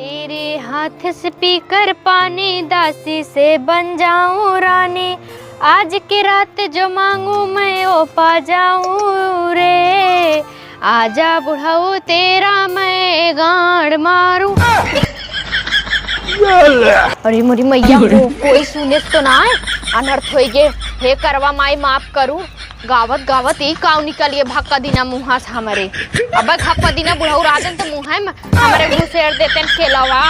तेरे हाथ से पीकर पानी दासी से बन जाऊं रानी, आज की रात जो मांगू मैं वो पा जाऊं रे, आजा बुढ़ाऊ तेरा मैं गाड़ मारूं। अरे मोरी मैया को कोई सुने तो ना है, अनर्थ हो गए। हे करवा माई माफ करू, गावत गावत एक काव निकलिए भक्का दिना मुहा से हमारे। अब भक्का दिना बुढ़ाऊ राजन तो मुहा हमारे घुसेर देते खेलावा।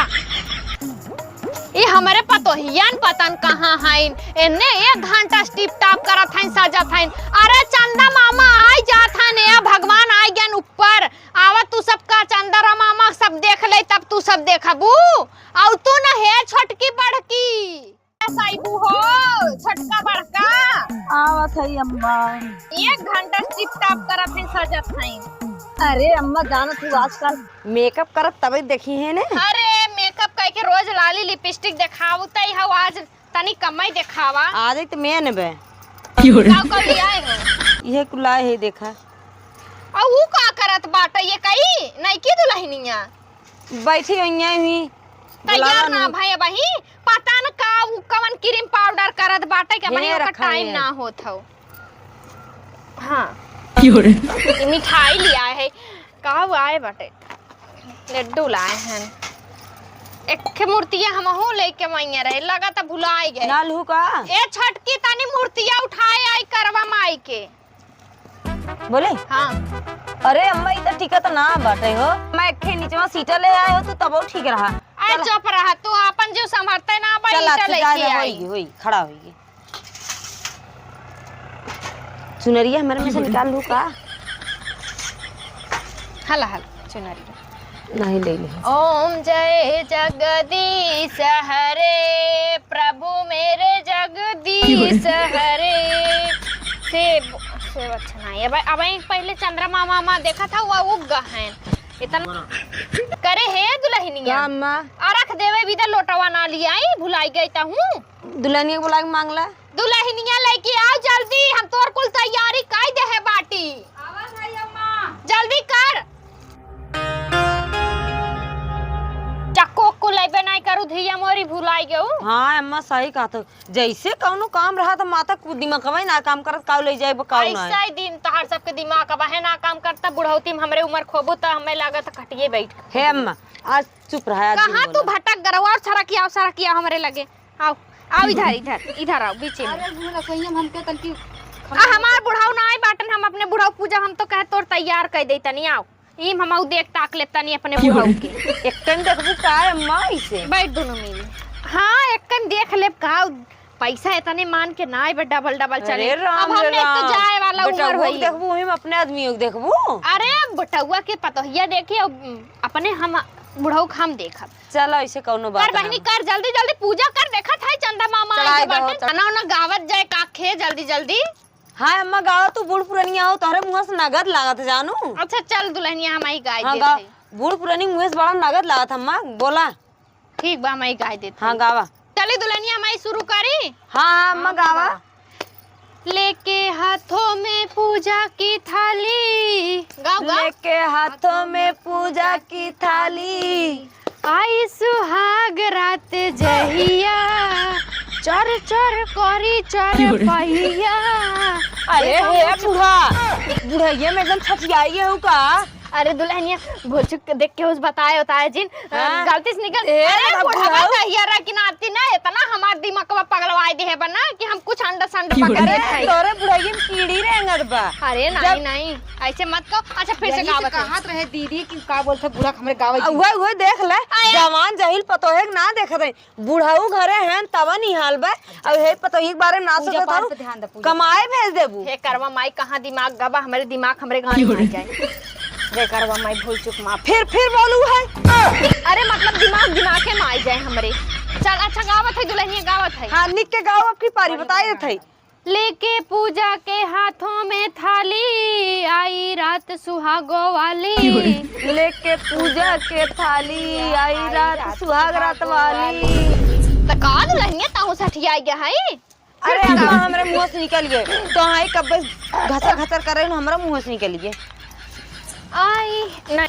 ये हमारे पतोहियन पतन कहाँ हैं, इन्ने 1 घंटा स्टिप टाप करत हैं सजत हैं। अरे चंदा मामा आई जात हैं नया भगवान आई गन ऊपर आवा, तू सबका चंदा मामा सब देख ले तब तू सब देखबू। और तू न है छोटकी बड़की साइबू हो, छोटका बड़का आवत है अम्मा। 1 घंटा स्टिप टाप करत हैं सजत हैं। अरे अम्मा जाना तू आजकल मेकअप करत तभी देखी है ने। अरे मेकअप कह के रोज लाली लिपस्टिक दिखाऊ तई हो, आज तनी कमाई दिखावा। आज तो मैं ने बे काऊ काऊ ले आए हो ये कुलाए है देखा। और वो का करत बाटा ये कई नहीं की दुल्हनिया बैठी हुई तैयार ना भाई बही पता न का वो कवन क्रीम पाउडर करत बाटा के बही ओका टाइम ना होत हो। हां मिठाई लिया है काऊ आए बाटे, लड्डू लाए हैं। एक मूर्तियां हमहू लेके मैया रहे, लगा त भुलाए गए ना लहू का। ए छटकी तनी मूर्तियां उठाए आई करवा माई के बोले। हां अरे अम्मा इधर ठीक है तो ना बाटे हो, मैं एक नीचे सीटा ले आए हो तो तब ठीक रहा। आ चुप रहा तू, अपन जो संभालते ना बड़ी लेके आई होई खड़ा होई। चुनरिया हमारे में से निकाल लू का। हला हला चुनरी नहीं ले ले। ओम जय जगदीश हरे, प्रभु मेरे जगदीश हरे। से अच्छा नहीं अब पहले चंद्रमा मामा देखा था वो उग है इतना करे है दुल्हनिया अम्मा। रख देवे भी लोटवा ना लिया आई, भुलाई गई ता हूँ। दुल्हनिया को बुला के मांग ला। दुल्हनिया लेके आओ जल्दी, हम तोर कुल तैयारी काई दे है बाटी। जल्दी कर चक्को को लेबे नहीं करू धिया मोरी भुलाई गयो। हां अम्मा सही कहा तो, जैसे कौनो काम रहा तो माता को दिमाग कमाई ना काम करत काउ ले जाए बकाउ ना। ऐसा ही दिन तोहार सबके दिमाग का है ना काम करता, बुढ़ौती में हमरे उम्र खोबू त हमें लागत खटिए बैठ। हे अम्मा आज चुप रहा। कहां तू भटक गरवा और सरकिया हमरे लगे। आओ आओ इधर इधर इधर आओ बीच में। अरे भूला कहीं हम के तनकी हमार बुढ़ाऊ ना आई बाटन, हम अपने बुढ़ाऊ पूजा हम तो कहे तोर तैयार कर दे तनी। आओ ई हम देख ताक ले तनी अपने बुढ़ाऊ के। एक टन देखबू का अम्मा इसे बैठ दोनों मिल। हां एक कन देख ले का पैसा इतने मान के ना आई डबल डबल चले। अब हमने तो जाए वाला उम्र होई, देखबू हम अपने आदमी को देखबू। अरे बटुआ के पतोहिया देखे अपने हम बुढ़ऊ हम देखब। चलो ऐसे कौनो बात कर बहनी कर जल्दी जल्दी पूजा कर, देखा था चंदा मामा आए बाटे खाना ना गावत जाए काखे जल्दी जल्दी। हां अम्मा गाओ तू बूढ़ पुरानिया हो, तोरे मुंह से नगद लागत जानू। अच्छा चल दुल्हनिया हम आई गाय हाँ, देते। बूढ़ पुरानी मुंह से बड़ा नगद लागत अम्मा बोला। ठीक बा मैं गाय देते। हां गावा चली दुल्हनिया मैं शुरू करी। हां अम्मा गावा। लेके हाथों में पूजा की थाली, गाओ गाओ। लेके हाथों में पूजा की थाली, आई सुहाग रात जहिया, चर चर करी चर पहिया। अरे हे बूढ़ा ये में एकदम छठियाई है का। अरे दुल्हनिया भोचुक देख के उस बताए जिन गलती से निकल। अरे बुढ़ावा तैयार कि नाती ना इतना हमार दिमाग पगलवाई दे है बना कि हम कुछ अंडा संड पकड़े खाई। तोरे बुढ़ाई में कीड़ी रेंगत बा। अरे नहीं नहीं ऐसे मत कहो। अच्छा फिर से गावत कहात रहे दीदी कि का बोलथे बूढ़ा हमरे गावे। ओए देख ले जवान जहिल पतोहे ना देखत है, बुढ़ाऊ घरे हैं तब नहीं हाल बा। अब हे पतोही के बारे में ना सोचत कमाए भेज देबू। हे करवा माई कहां दिमाग गबा, हमरे दिमाग हमरे गांव में आ जाए। रे करवा माई भूल चुक मां फिर बोलू है। अरे मतलब दिमाग के में आ जाए हमरे। चल अच्छा गावत है दुल्हनिया गावत है। हां निक के गाओ अपनी पारी बताए थे। लेके पूजा के हाथों में थाली, आई रात सुहागो वाली। लेके पूजा के थाली, आई रात सुहाग रात वाली। त का दुल्हनिया ताऊ सठिया गया है। अरे अम्मा हमरे मुंह से निकल गए तो हाई कब घसर घसर करे हमरा मुंह से निकल गए। आई नहीं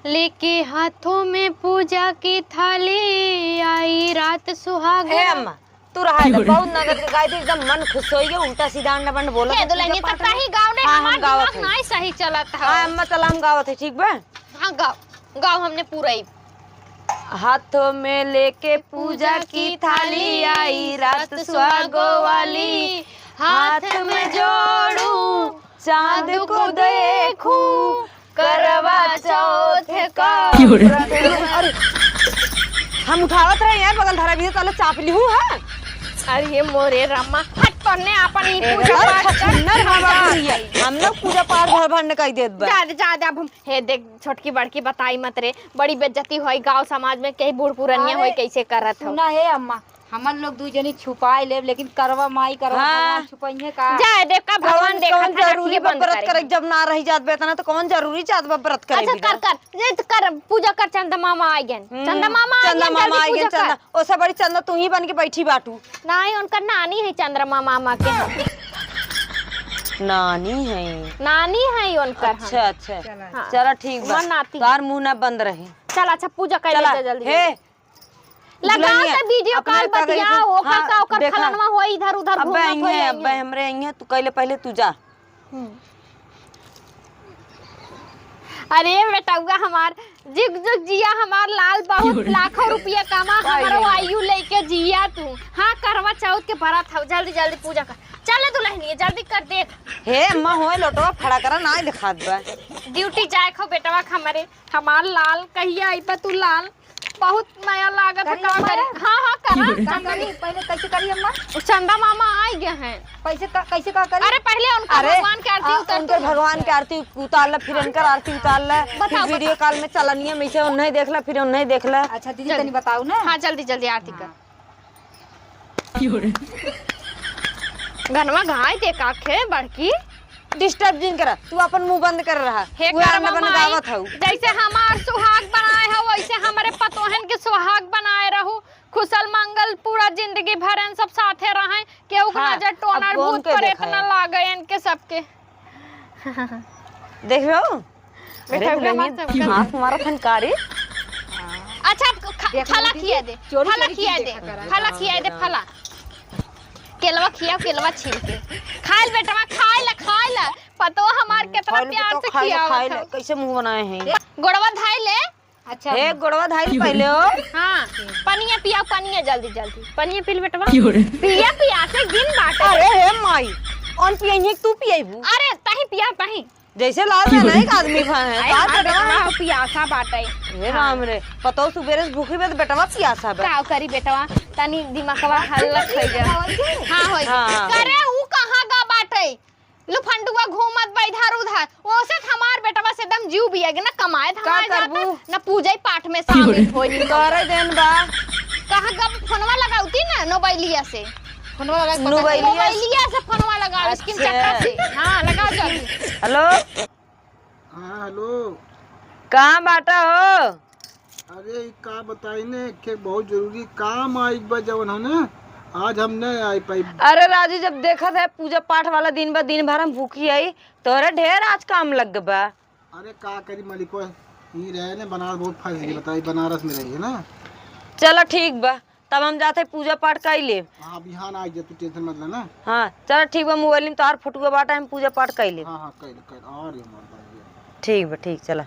लेके हाथों में पूजा की थाली आई रात सुहाग हे अम्मा तू रहा है बहुत नगद के गाय थे एकदम मन खुश हो गया उल्टा सीधा अंडा बंड बोला के दुल्हनिया तक ही गाँव ने हाँ, हमार हम गावत दिमाग नहीं सही चलत है। हाँ अम्मा चला हम गावत है ठीक बा। हाँ गाँव हमने पूरा ही हाथों में लेके पूजा की थाली आई रात सुहागो वाली हाथ में जोड़ू चांद को देखूं करवा चौथ का अरे हम उठावत रहे यार बगल धरा भी चलो चाप ली हूँ है। अरे ये मोरे रामा हट पढ़ने अपन ही पूजा पाठ कर हम लोग पूजा पाठ भर भर कर देत बा ज्यादा अब हम हे देख छोटकी बड़की बताई मत रे बड़ी बेइज्जती होई गांव समाज में कई बूढ़ पुरनिया होई कैसे करत हो सुना है अम्मा हमन लोग दू जनी छुपाए लेब लेकिन करवा माई करवा हाँ। छुपाइए का जाए देख का भगवान देखा कौन जरूरी बा व्रत करे जब ना रही जात बेतना तो कौन जरूरी चाहत बा व्रत करे अच्छा कर पूजा कर चंदा मामा आ गए चंदा मामा आई गए चंदा ओसे बड़ी चंदा तू ही बन के बैठी बाटू नहीं उनका नानी है चंद्रमा मामा के नानी है उनकर अच्छा अच्छा चलो ठीक बा तार मुंह ना बंद रहे चल अच्छा पूजा कर ले जल्दी हे लगाओ तो वीडियो कॉल बतियाओ ओकर खलनवा होई इधर उधर घूमत होई अब हमरे आइए तू कहले पहले तू जा। अरे बेटाउआ हमार जिग जिग जिया हमार लाल बहुत लाखों रुपया कमा हमारो आयु लेके जिया तू। हाँ करवा चौथ के बरात हो जल्दी जल्दी पूजा कर चले दुल्हनिया जल्दी कर देख हे अम्मा होए लोटवा खड़ा करा ना दिखात बा ड्यूटी जाए खो बेटवा हमारे हमार लाल कहिया आई तू लाल बहुत नया लागत है का करे। हाँ करा पहले कैसे करी अम्मा चंदा मामा आ गए हैं कैसे का करी अरे पहले उनका भगवान की आरती उतार उनके भगवान की आरती उतार ला फिर इनकर आरती उतार ला फिर वीडियो कॉल में चलनिया में से उन्हें देख ला फिर उन्हें देख ला। अच्छा दीदी तनी बताओ ना। हाँ जल्दी जल्दी आरती कर घनवा घाय देख आखे बड़की डिस्टर्ब जिन करा तू अपन मुंह बंद कर रहा हे गावत हूँ जैसे हमार सुहाग बनाए हो वैसे हमारे पतोहन के सुहाग बनाए रहू खुशल मंगल पूरा जिंदगी भर इन सब साथे रहे केहू के नजर टोनर भूत प्रेत न लागे इनके सबके देख लो हाथ मारा फनकारी। अच्छा फला खिया दे फला केलवा केलवा छील के खाइल बेटवा खाइल पतो हमार कितना प्यार से खियावत है कैसे मुंह बनाए हैं गोड़वा धाई ले। अच्छा हे गोड़वा धाई पहले हो। हाँ पनिया पिया पनिया जल्दी पनिया पील बेटवा पिया से गिन बाटे। अरे हे माई ऑन पियही तू पियबू अरे तही पिया तही जैसे लाल है ना एक आदमी बेटवा पियासा बाटे। हे राम रे पतो सुबेरे से भूखी बे बेटवा पियासा बे का करी बेटवा तनी दिमागवा हल्लक हो गया। हां होई करे ऊ कहां गा बाटे लुफंडुआ घूमत बा इधर उधर ओसे हमार बेटवा से एकदम जीव बिया ना कमाए हमारे जाता ना पूजा पाठ में शामिल होई करे देन बा कहां गा फोनवा लगाउती ना मोबाइलिया से फोनवा लगा स्क्रीन चक्कर से। हां लगाओ जल्दी। हेलो हाँ हेलो कहाँ बाटा हो। अरे का बताई ने के बहुत जरूरी काम आई बा जवन है ना आज हम नहीं आई पाई। अरे राजू जब देखा था पूजा पाठ वाला दिन बा दिन भर हम भूखी आई तोरे ढेर आज काम लग बा। अरे का करी मलिको ही रहे ने बनारस बहुत फंस गई बताई बनारस में रही है ना। चलो ठीक बा तब हम जाते पूजा पाठ कर ले। हाँ बिहान आ जा तू टेंशन मत लेना। हाँ चलो ठीक बा मोबाइल में तोहार फोटो बाटा हम पूजा पाठ कर ले। हाँ कर और ये मत ठीक बा ठीक चला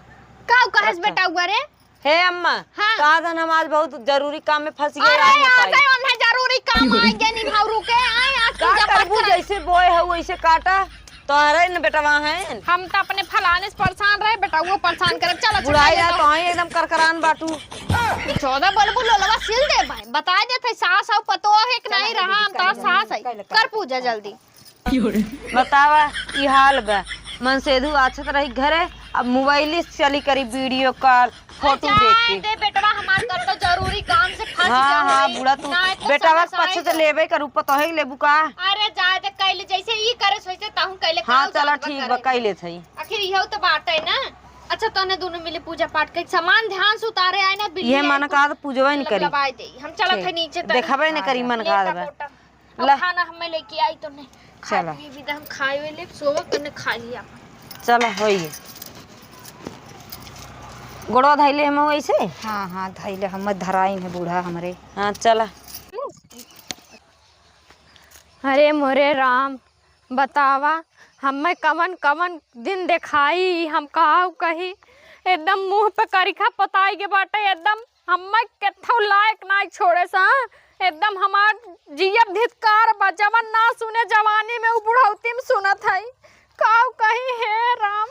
का कहस बेटा उगरे हे अम्मा हाँ। कहा था हम आज बहुत जरूरी काम में फंस गए। अरे आज उन्हें जरूरी काम आ गया निभाव रुके आए आज पूजा पाठ कर जैसे बोए है वैसे काटा तो अरे न बेटा वहाँ है हम तो अपने फलाने से परेशान रहे बेटा वो परेशान करे चलो बुढ़ाई है तो ही एकदम करकरान बाटू 14 बल्बू लोलवा सिल दे भाई बता देते सास और पतो है कि नहीं रहा हम तो सास है कर पूजा जल्दी बतावा ई हाल बा मन सेधु आछत रही घरे अब मोबाइल से चली करी वीडियो कॉल फोटो देख के दे बेटवा हमार कर तो जरूरी काम से फंस गया हाँ हाँ बुढ़ा तू बेटावा पछे से लेबे करू पतो है लेबू का। अरे जाए दे कैले जैसे ई करे सोचे ताहू कैले हाँ चला ठीक बा कैले थई आखिर इहो तो बात है ना। अच्छा तोने दोनों मिले पूजा पाठ के सामान ध्यान से उतारे आए ना ये मन का तो पूजवा नहीं करी लगाई दे हम चलत है नीचे देखबे नहीं करी मन का ला खाना हमें लेके आई तो नहीं चला भी हम खाए हुए ले सोवा करने खा लिया चला होई गोड़वा धैले हम वैसे। हाँ हाँ धैले हम धराइन है बूढ़ा हमरे। हाँ चला। अरे मोरे राम, बतावा हमें कवन कवन दिन दिखाई, हम कहा कही एकदम मुंह पे करिखा पताई के बाटे, एकदम हमें केथो लायक ना छोड़े सा, एकदम हमार जियब धिक्कार बचवन ना सुने जवानी में, उ बुढ़ौती में सुनत है। काऊ कही है राम,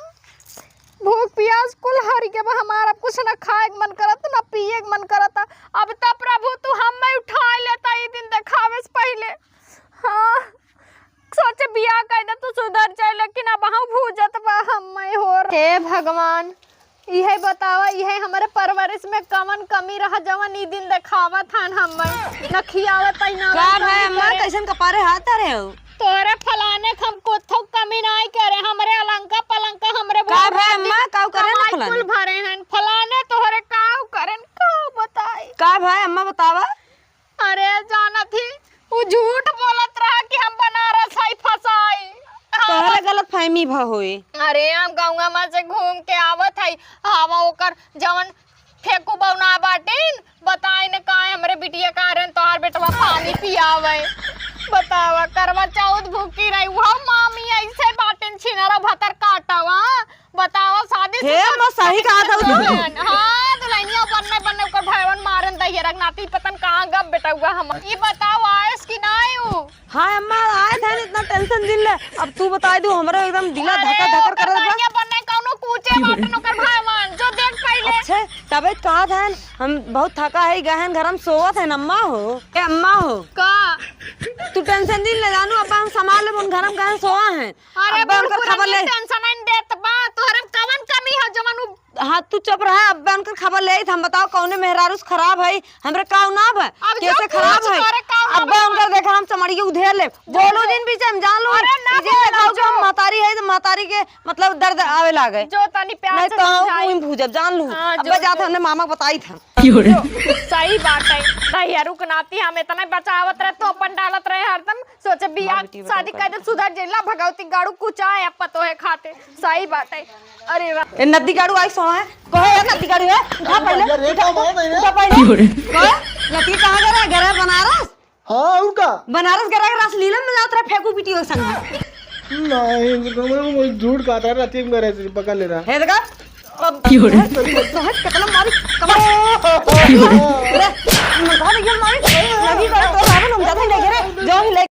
भूख प्यास कुल हरी के बा, हमारा कुछ न खाए के मन करत न पिए के मन करत। अब तो प्रभु तू हमें उठा लेता ये दिन दिखावे से पहले। हाँ सोचे बियाह कर दे तू सुधर जाए, लेकिन अब हम भूजत बा हमें हो। हे भगवान, यह बतावा यह हमारे परवरिश में कवन कमी रहा जवन ई दिन दिखावत हन हमें न खियावत ना। का भाई अम्मा कैसन कपारे हाथ रहे हो? तोरे फलाने हम कोथो कमी नहीं करे, हमरे अलंका पलंका हमरे का भाई अम्मा काऊ करे ना कुल फलाने? भरे हैं फलाने तोहरे काऊ करेन काऊ बताई। का भाई अम्मा बतावा। अरे जाना थी वो झूठ बोलत रहा कि हम बनारस है फसाई। तोहरे गलत फहमी भ होई। अरे हम गाँव में से घूम के आवत है, हवा ओकर जवन फेंकू बौना बाटिन बताई न का हमरे बिटिया का रन तोहार बेटवा पानी पियावे। बतावा करवा चौथ भूखी रही वो मामी ऐसे बाटिन छिनारा भतर काटावा। बतावा शादी हे अम्मा सही कहा था तू। हाँ दुल्हनिया बनने बनने ओकर भैवन मारन दहिए रख नाती पतन कहाँ गब बेटा हुआ हम। ये बताओ आयस की नाई हूँ। हाँ अम्मा आए थे इतना टेंशन दिल ले, अब तू बता दू हमरा एकदम दिला धक्का धक्का करत बा। ये बनने कौनो कूचे बाटन ओकर भैवन जो देख पहले। अच्छा तबे कहा था हम बहुत थका है गहन घर हम सोवत है अम्मा हो। ए अम्मा हो का तू टेंशन दिल ले जानू अब हम संभाल ले उन घर हम गहन सोवा है। अरे अब उनकर खबर ले। टेंशन नहीं देत बा तोहरे कवन कमी है जवन हाँ तू चुप रहा, अब उनकर खबर ले हम बताओ कौने मेहरारूस खराब है हमरे काऊ ना बा कैसे खराब है। अब उनकर देखा हम चमड़ी के उधेर ले बोलो दिन बीच हम जान लो जो मातारी है तो मातारी के मतलब दर्द आवे लागे जो तनी प्यार नहीं से तो समझाई। हम भूजब जान लू। हाँ, अब जो- जाते हमने मामा बताई था। सही बात है दहिया रुकनाती हम इतना बचावत रहे तो अपन डालत रहे हरदम सोचे बियाह शादी कर दे सुधर जेला भगवती गाड़ू कुचा है पतो है खाते। सही बात है। अरे वाह ए नदी गाड़ू आई सो है कहे ये नदी गाड़ू है उठा पहले अरे क्या बात है उठा पहले कहे नदी कहां गया घर है बनारस। हाँ और का बनारस गया रास लीला में जात रहा फेंकू पीटी हो संग नहीं वो झूठ कहता है राती में करे पकड़ ले रहा है देखा अब सहज कितना मारी कमर अरे मन कहा ये मारी लगी करे तो रावण हम जाते ले गए जो ही ले